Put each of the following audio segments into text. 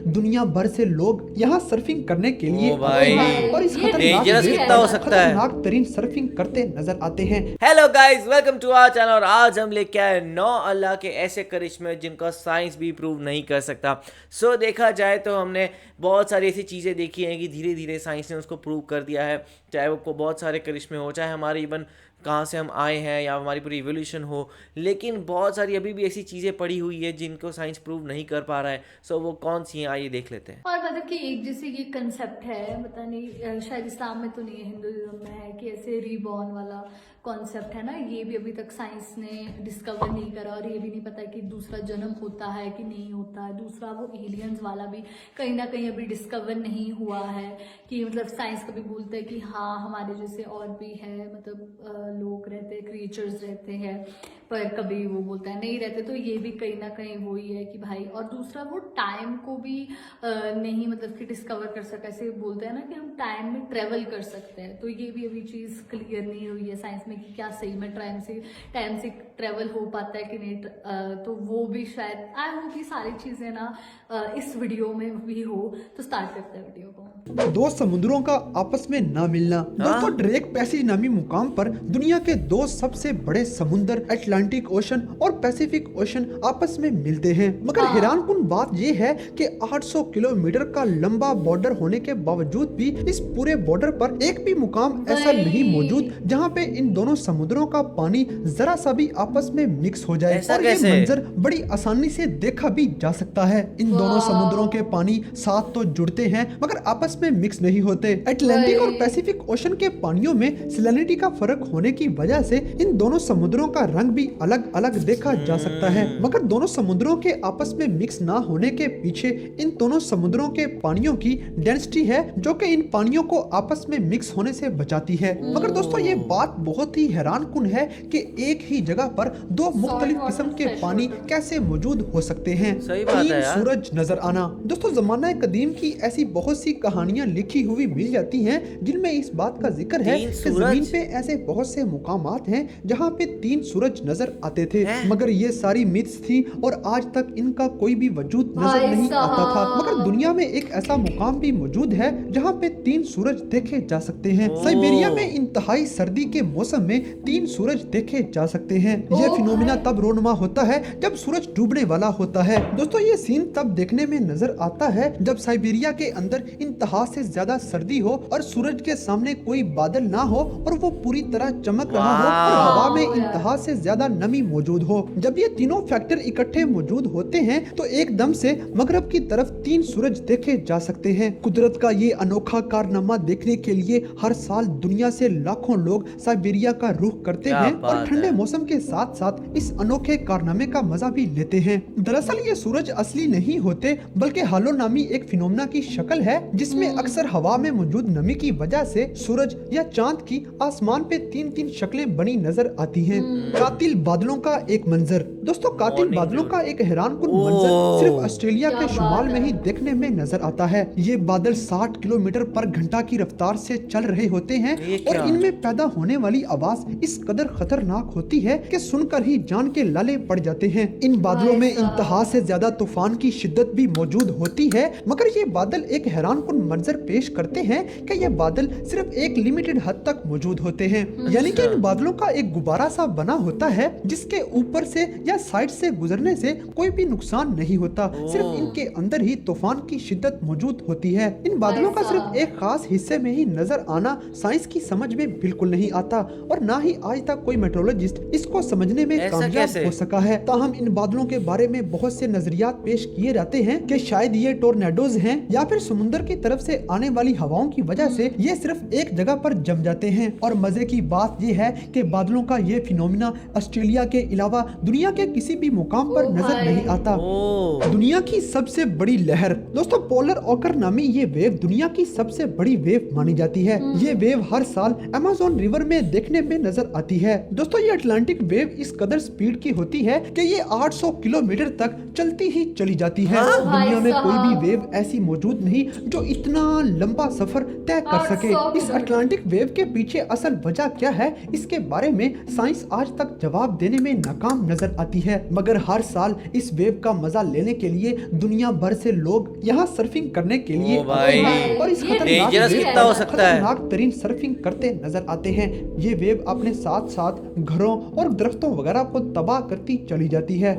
दुनिया भर से लोग यहाँ सर्फिंग करने के लिए ओ भाई, और इस डेंजरस कितना हो सकता है। खतरनाक तरीन सर्फिंग करते नजर आते हैं। Hello guys, welcome to our channel. और आज हम लेके आए 9 अल्लाह के ऐसे करिश्मे जिनका साइंस भी प्रूव नहीं कर सकता। सो देखा जाए तो हमने बहुत सारी ऐसी चीज़ें देखी हैं कि धीरे धीरे साइंस ने उसको प्रूव कर दिया है, चाहे वो को बहुत सारे करिश्मे हो, चाहे हमारे इवन कहाँ से हम आए हैं या हमारी पूरी इवोल्यूशन हो, लेकिन बहुत सारी अभी भी ऐसी चीज़ें पड़ी हुई है जिनको साइंस प्रूव नहीं कर पा रहा है। सो वो कौन सी हैं, आइए देख लेते हैं। और मतलब कि एक जैसे ये कंसेप्ट है, पता नहीं शायद इस्लाम में तो नहीं है, हिंदुइज्म में है कि ऐसे रीबॉर्न वाला कॉन्सेप्ट है ना, ये भी अभी तक साइंस ने डिस्कवर नहीं करा। और ये भी नहीं पता कि दूसरा जन्म होता है कि नहीं होता है। दूसरा वो एलियंस वाला भी कहीं ना कहीं अभी डिस्कवर नहीं हुआ है कि मतलब साइंस कभी बोलते हैं कि हाँ हमारे जैसे और भी है, मतलब लोग रहते हैं, क्रिएचर्स रहते हैं, पर कभी वो बोलता है नहीं रहते। तो ये भी कहीं ना कहीं वही है कि भाई, और दूसरा वो टाइम को भी नहीं मतलब कि डिस्कवर कर सका। ऐसे बोलते हैं ना कि हम टाइम में ट्रेवल कर सकते हैं, तो ये भी अभी चीज़ क्लियर नहीं हुई है साइंस में कि क्या सही में टाइम से ट्रेवल हो पाता है कि नहीं। तो वो भी शायद आई होप कि सारी चीज़ें ना इस वीडियो में भी हो। तो स्टार्ट करते हैं वीडियो को। दो समुद्रों का आपस में ना मिलना। दोस्तों, ड्रेक पैसेज नामी मुकाम पर दुनिया के दो सबसे बड़े समुद्र अटलांटिक ओशन और पैसिफिक ओशन आपस में मिलते हैं। मगर हैरानकुन बात यह है कि 800 किलोमीटर का लंबा बॉर्डर होने के बावजूद भी इस पूरे बॉर्डर पर एक भी मुकाम ऐसा नहीं मौजूद जहां पे इन दोनों समुद्रों का पानी जरा सा भी आपस में मिक्स हो जाए। और ये मंजर बड़ी आसानी से देखा भी जा सकता है। इन दोनों समुद्रों के पानी साथ तो जुड़ते हैं मगर आपस में मिक्स नहीं होते। अटलांटिक और पैसिफिक ओशन के पानियों में सैलिनिटी का फर्क होने की वजह से इन दोनों समुद्रों का रंग भी अलग अलग देखा जा सकता है। मगर दोनों समुद्रों के आपस में मिक्स ना होने के पीछे इन दोनों समुद्रों के पानियों की डेंसिटी है जो कि इन पानियों को आपस में मिक्स होने से बचाती है। मगर दोस्तों, ये बात बहुत ही हैरानकुन है कि एक ही जगह पर दो मुख्तलिफ किस्म के पानी कैसे मौजूद हो सकते हैं। तीन सूरज नजर आना। दोस्तों, जमाना कदीम की ऐसी बहुत सी कहानियां लिखी हुई मिल जाती हैं जिनमें इस बात का जिक्र है कि जमीन पे ऐसे बहुत से मुकामात हैं जहां पे 3 सूरज नजर आते थे। मगर ये सारी मिथ्स थी और आज तक इनका कोई भी वजूद नजर नहीं आता था। मगर दुनिया में एक ऐसा मुकाम भी मौजूद है जहां पे 3 सूरज देखे जा सकते हैं। साइबेरिया में इंतहाई सर्दी के मौसम में 3 सूरज देखे जा सकते हैं। यह फिनोमिना तब रोनुमा होता है जब सूरज डूबने वाला होता है। दोस्तों, ये सीन तब देखने में नजर आता है जब साइबेरिया के अंदर इंतहा से ज्यादा सर्दी हो और सूरज के सामने कोई बादल ना हो और वो पूरी तरह चमक रहा हो और हवा में इंतहा से ज्यादा नमी मौजूद हो। जब ये तीनों फैक्टर इकट्ठे मौजूद होते हैं तो एकदम से मगरब की तरफ 3 सूरज देखे जा सकते हैं। कुदरत का ये अनोखा कारनामा देखने के लिए हर साल दुनिया से लाखों लोग साइबेरिया का रुख करते हैं और ठंडे मौसम के साथ साथ इस अनोखे कारनामे का मजा भी लेते हैं। दरअसल ये सूरज असली नहीं होते बल्कि हालो नामी एक फिनोमिना की शक्ल है जिसमें अक्सर हवा में मौजूद नमी की वजह से सूरज या चांद की आसमान पे 3-3 शक्लें बनी नजर आती हैं। कातिल बादलों का एक मंजर। दोस्तों, कातिल बादलों का एक हैरानकुन मंजर सिर्फ ऑस्ट्रेलिया के शुमाल में ही देखने में नजर आता है। ये बादल 60 किलोमीटर पर घंटा की रफ्तार से चल रहे होते हैं और इनमें पैदा होने वाली आवाज इस कदर खतरनाक होती है कि सुनकर ही जान के लाले पड़ जाते हैं। इन बादलों में इंतहा से ज्यादा तूफान की शिद्दत भी मौजूद होती है। मगर ये बादल एक हैरानकुन मंजर पेश करते हैं कि ये बादल सिर्फ एक लिमिटेड हद तक मौजूद होते हैं। यानी कि इन बादलों का एक गुब्बारा सा बना होता है जिसके ऊपर से या साइड से गुजरने से कोई भी नुकसान नहीं होता। सिर्फ इनके अंदर ही तूफान की शिद्दत मौजूद होती है। इन बादलों का सिर्फ एक खास हिस्से में ही नजर आना साइंस की समझ में बिल्कुल नहीं आता और ना ही आज तक कोई मेट्रोलॉजिस्ट इसको समझने में कामयाब हो सका है। ताहम इन बादलों के बारे में बहुत से नजरियात पेश किए जाते हैं कि शायद ये टोर्नेडोज हैं या फिर समुद्र की तरफ से आने वाली हवाओं की वजह से ये सिर्फ एक जगह पर जम जाते हैं। और मजे की बात ये है कि बादलों का ये फिनोमिना ऑस्ट्रेलिया के अलावा दुनिया के किसी भी मुकाम पर नजर नहीं आता। दुनिया की सबसे बड़ी लहर। दोस्तों, पोलर ओकर नामी ये वेव दुनिया की सबसे बड़ी वेव मानी जाती है। ये वेव हर साल अमेज़न रिवर में देखने देखने में नजर आती है। दोस्तों ये अटलांटिक वेव इस कदर स्पीड की होती है कि ये 800 किलोमीटर तक चलती ही चली जाती है। दुनिया में कोई भी वेव ऐसी मौजूद नहीं जो इतना लंबा सफर तय कर सके। 800 इस अटलांटिक वेव के पीछे असल वजह क्या है, इसके बारे में साइंस आज तक जवाब देने में नाकाम नजर आती है। मगर हर साल इस वेव का मजा लेने के लिए दुनिया भर से लोग यहाँ सर्फिंग करने के लिए ओ भाई, और इस ये खतरनाक dangerous वेव कितना हो पर सकता है? खतरनाक तरीन सर्फिंग करते नजर आते हैं। ये वेव अपने साथ साथ घरों और दरख्तों वगैरह को तबाह करती चली जाती है।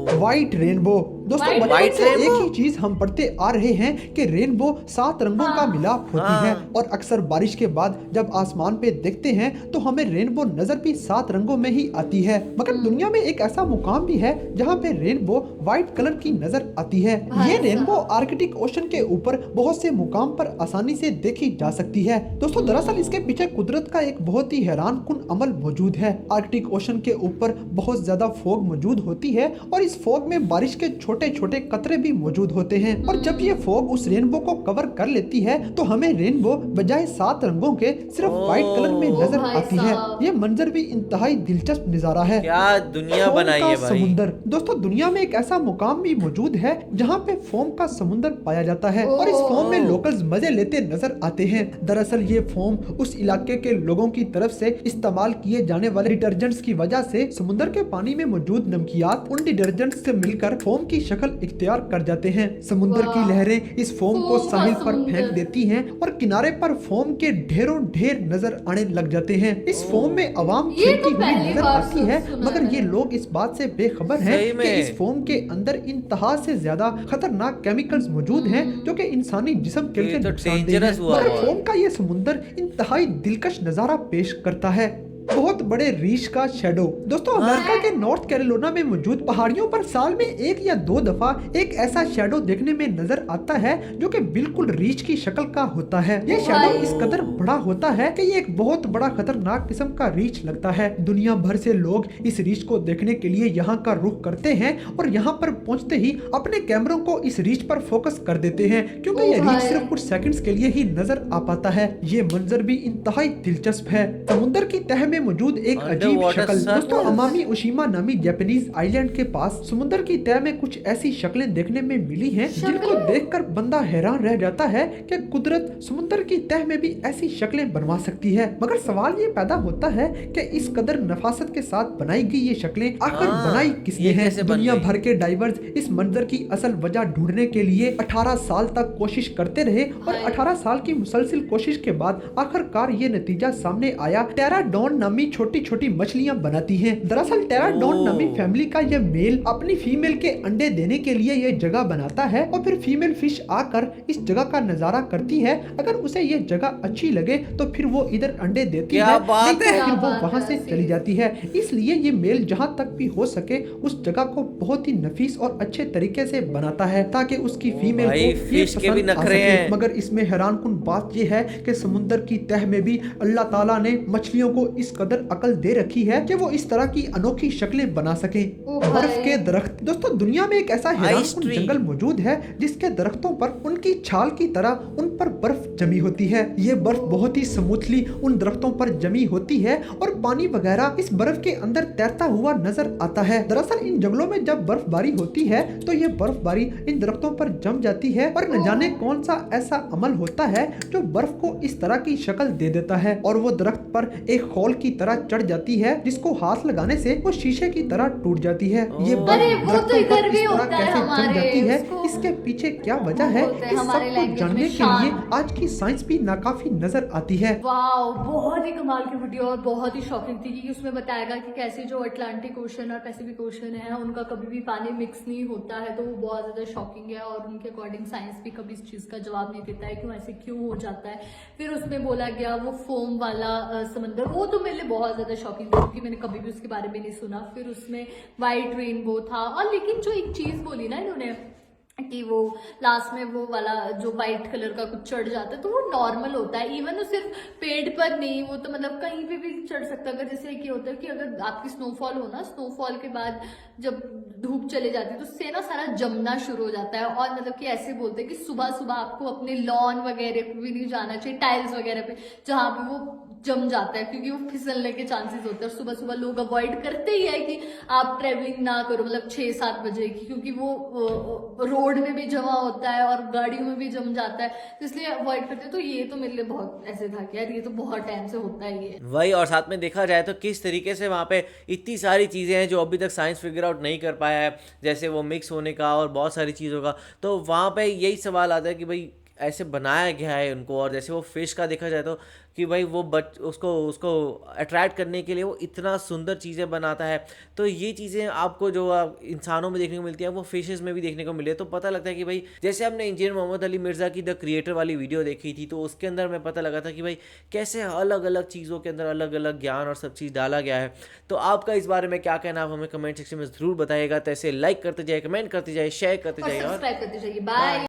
White rainbow. दोस्तों White बचपन से rainbow? एक ही चीज हम पढ़ते आ रहे हैं कि रेनबो 7 रंगों का मिलाप होती है और अक्सर बारिश के बाद जब आसमान पे देखते हैं तो हमें रेनबो नजर भी 7 रंगों में ही आती है। मगर दुनिया में एक ऐसा मुकाम भी है जहाँ पे रेनबो व्हाइट कलर की नजर आती है। ये रेनबो आर्कटिक ओशन के ऊपर बहुत से मुकाम पर आसानी से देखी जा सकती है। दोस्तों दरअसल इसके पीछे कुदरत का एक बहुत ही हैरान कुन अमल मौजूद है। आर्कटिक ओशन के ऊपर बहुत ज्यादा फॉग मौजूद होती है और इस फॉग में बारिश के छोटे छोटे कतरे भी मौजूद होते हैं और जब ये फॉग उस रेनबो को कवर कर लेती है तो हमें रेनबो बजाय 7 रंगों के सिर्फ व्हाइट कलर में नजर भाई आती है। साहब। ये मंजर भी इंतहाई दिलचस्प नजारा है। क्या दुनिया फोम बनाई का है भाई। समुंदर। दोस्तों दुनिया में एक ऐसा मुकाम भी मौजूद है जहाँ पे फोम का समुंदर पाया जाता है और इस फोम में लोकल्स मजे लेते नजर आते हैं। दरअसल ये फोम उस इलाके के लोगों की तरफ से इस्तेमाल किए जाने वाले डिटर्जेंट्स की वजह से समुद्र के पानी में मौजूद नमकियात उन डिटर्जेंट्स से मिलकर फोम की शक्ल इख्तियार कर जाते हैं। समुद्र की लहरें इस फोम को फोम का साहिल पर समुंदर। फेंक देती हैं और किनारे पर फोम के ढेरों ढेर नजर आने लग जाते हैं। इस फोम में अवाम ये खेलती तो हुई पहली नजर बार आती है सुना मगर है। ये लोग इस बात से बेखबर हैं सही कि में। इस फोम के अंदर इंतहा से ज्यादा खतरनाक केमिकल्स मौजूद हैं जो कि इंसानी जिस्म के ये लिए तो नुकसानदेह dangerous हैं। हुआ मगर है। फोम का ये समुंदर इंतहाई दिलकश नजारा पेश करता है। बहुत बड़े रीछ का शेडो। दोस्तों अमेरिका के नॉर्थ कैरोलिना में मौजूद पहाड़ियों पर साल में 1 या 2 दफा एक ऐसा शेडो देखने में नजर आता है जो कि बिल्कुल रीछ की शक्ल का होता है। ये शेडो इस कदर बड़ा होता है कि ये एक बहुत बड़ा खतरनाक किस्म का रीछ लगता है। दुनिया भर से लोग इस रीछ को देखने के लिए यहाँ का रुख करते हैं और यहाँ पर पहुँचते ही अपने कैमरों को इस रीछ पर फोकस कर देते हैं क्योंकि ये रीछ सिर्फ कुछ सेकंड्स के लिए ही नजर आ पाता है। ये मंजर भी इंतहाई दिलचस्प है। समुद्र की तह में मौजूद एक अजीब Underwater शक्ल। sun। दोस्तों अमामी उशिमा नामी जापानीज आइलैंड के पास समुद्र की तह में कुछ ऐसी शक्लें देखने में मिली हैं जिनको देखकर बंदा हैरान रह जाता है कि कुदरत समुद्र की तह में भी ऐसी शक्लें बनवा सकती है। मगर सवाल ये पैदा होता है कि इस कदर नफासत के साथ बनाई गई ये शक्लें आखिर बनाई किसने ये हैं? कैसे बन दुनिया गई? भर के डाइवर्स इस मंजर की असल वजह ढूंढने के लिए 18 साल तक कोशिश करते रहे और 18 साल की मुसलसिल कोशिश के बाद आखिरकार ये नतीजा सामने आया। टेराडॉन नामी छोटी छोटी मछलियां बनाती हैं। दरअसल टेराडॉन नामी फैमिली का यह मेल अपनी फीमेल के अंडे देने के लिए यह जगह बनाता है और फिर फीमेल फिश आकर इस जगह का नजारा करती है। अगर उसे यह जगह अच्छी लगे तो फिर वो इधर अंडे देती क्या है, बात नहीं तो है? फिर वो क्या बात वहां है, से सही। चली जाती है। इसलिए ये मेल जहां तक भी हो सके उस जगह को बहुत ही नफीस और अच्छे तरीके से बनाता है ताकि उसकी फीमेल भाई, को ये फिश के भी पसंद आ नखरे सके। हैं। मगर इसमें हैरानकुन बात यह है कि समुद्र की तह में भी अल्लाह ताला ने मछलियों को इस कदर अकल दे रखी है कि वो इस तरह की अनोखी शक्लें बना सके। ओ बर्फ भाई। के दरख्त। दोस्तों दुनिया में एक ऐसा हैरानकुन tree। जंगल मौजूद है जिसके दरख्तों पर उनकी छाल की तरह उन पर बर्फ जमी होती है। ये बर्फ बहुत ही स्मूथली उन दरख्तों पर जमी होती है और पानी वगैरह इस बर्फ के अंदर तैरता हुआ नजर आता है। दरअसल इन जंगलों में जब बर्फबारी होती है तो ये बर्फबारी इन दरख्तों पर जम जाती है और न जाने कौन सा ऐसा अमल होता है जो बर्फ को इस तरह की शक्ल दे देता है और वो दरख्त पर एक खौल की तरह चढ़ जाती है जिसको हाथ लगाने से वो शीशे की तरह टूट जाती है। ये बर्फ अरे वो तो दरख्तों इधर पर भी इस तरह होता है कैसे जम हमारे, जाती है, उसको इसके पीछे क्या वजह वो है, बोलते हैं इस हमारे सब को language जानने में के लिए शान। आज की साइंस भी नाकाफी नजर आती है। वाओ, बहुत ही कमाल की वीडियो और बहुत ही शॉकिंग थी कि उसमें बताया गया कि कैसे जो अटलांटिक ओशन और पैसिफिक ओशन है उनका कभी भी पानी मिक्स नहीं होता है, तो वो बहुत ज्यादा शॉकिंग है और उनके अकॉर्डिंग साइंस भी कभी इस चीज का जवाब नहीं देता है क्यों ऐसे क्यों हो जाता है। फिर उसमें बोला गया वो फोम वाला समंदर, वो तो मेरे लिए बहुत ज्यादा शॉकिंग था क्योंकि मैंने कभी भी उसके बारे में नहीं सुना। फिर उसमें व्हाइट रेनबो था और लेकिन जो एक चीज बोली ना इन्होंने कि वो लास्ट में वो वाला जो व्हाइट कलर का कुछ चढ़ जाता है तो वो नॉर्मल होता है। इवन वो सिर्फ पेड़ पर नहीं, वो तो मतलब कहीं पे भी चढ़ सकता है। अगर जैसे कि होता है कि अगर आपकी स्नोफॉल हो ना, स्नोफॉल के बाद जब धूप चले जाती है तो उससे ना सारा जमना शुरू हो जाता है और मतलब कि ऐसे बोलते हैं कि सुबह सुबह आपको अपने लॉन वगैरह पे भी नहीं जाना चाहिए, टाइल्स वगैरह पे जहाँ पे वो जम जाता है, क्योंकि वो फिसलने के चांसेस होते हैं। और सुबह सुबह लोग अवॉइड करते ही है कि आप ट्रेवलिंग ना करो, मतलब 6-7 बजे की, क्योंकि वो रोड में भी जमा होता है और गाड़ियों में भी जम जाता है, तो इसलिए अवॉइड करते हैं। तो ये तो मेरे लिए बहुत ऐसे था कि यार ये तो बहुत टाइम से होता है ये। वही, और साथ में देखा जाए तो किस तरीके से वहाँ पे इतनी सारी चीज़ें हैं जो अभी तक साइंस फिगर आउट नहीं कर पाया है, जैसे वो मिक्स होने का और बहुत सारी चीज़ों का। तो वहाँ पे यही सवाल आता है कि भाई ऐसे बनाया गया है उनको। और जैसे वो फिश का देखा जाए तो कि भाई वो उसको उसको अट्रैक्ट करने के लिए वो इतना सुंदर चीज़ें बनाता है। तो ये चीज़ें आपको जो इंसानों में देखने को मिलती है वो फिशेस में भी देखने को मिले। तो पता लगता है कि भाई जैसे हमने इंजीनियर मोहम्मद अली मिर्ज़ा की द क्रिएटर वाली वीडियो देखी थी, तो उसके अंदर में पता लगा था कि भाई कैसे अलग अलग चीज़ों के अंदर अलग अलग ज्ञान और सब चीज़ डाला गया है। तो आपका इस बारे में क्या कहना, आप हमें कमेंट सेक्शन में ज़रूर बताइएगा। तो ऐसे लाइक करते जाइए, कमेंट करते जाइए, शेयर करते और जाइए और सब्सक्राइब करते जाइए। बाय।